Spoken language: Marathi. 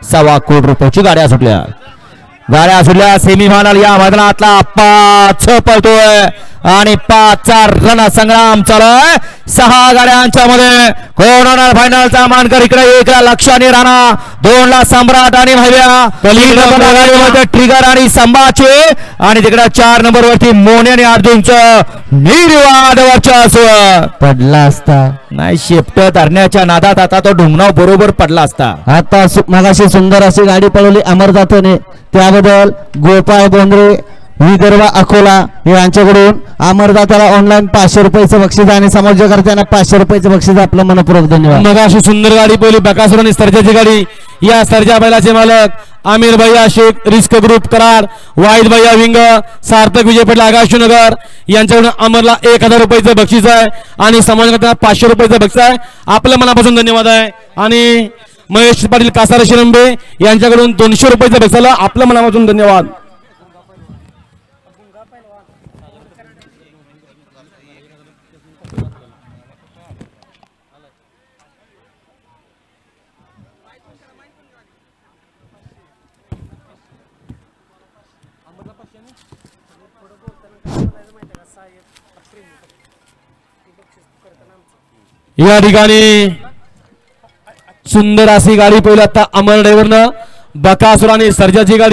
1.25 कोटी रुपयाची गाड्या सुटल्या सेमीफायनल या मैदानातला 5 पळतोय आणि 5चा रणसंग्राम चालू आहे 6 गाड्यांच्या मध्ये. कोण होणार फायनलचा मानकर? इकडे 1ला लक्षाने राणा, 2ला सम्राट आणि भव्या, ट्रिगर आणि संभाची, आणि तिकडे 4 नंबर वरती मोने आणि अर्जुनचं निर्वाद वर्चस्व. पडला असता नाही, शेपट धरण्याच्या नादात आता तो ढुंगणाव बरोबर पडला असता. आता मगाशी सुंदर अशी गाडी पळवली अमरदातने, त्याबद्दल गोपाळ बोंद्रे विदर्भ अकोला यांच्याकडून अमरदाताला ऑनलाईन 500 रुपयाचं बक्षीस आणि समाजकर्त्यांना 500 रुपयाचं बक्षीस. आपलं मनपूर्वक धन्यवाद. मगाशी सुंदर गाडी पहिली बकासूर आणि सर्जाची गाडी. या सर्जा बैलाचे मालक आमिर भैया शेख, रिस्क ग्रुप करार, वाहिद भैया विंग, सार्थक विजय पटेल आकाशनगर यांच्याकडून अमरला 1000 रुपयाचं बक्षीस आहे आणि समाजकर्त्यांना 500 रुपयाचं बक्षीस आहे. आपल्या मनापासून धन्यवाद आहे. आणि महेश पाटील कासार शिरंबे यांच्याकडून 200 रुपयाचं बक्षीस. आपल्या मनापासून धन्यवाद. या ठिकाणी सुंदर अशी गाडी पहिली आता अमर ड्रायव्हरनं बकासूर आणि सर्जाची गाडी.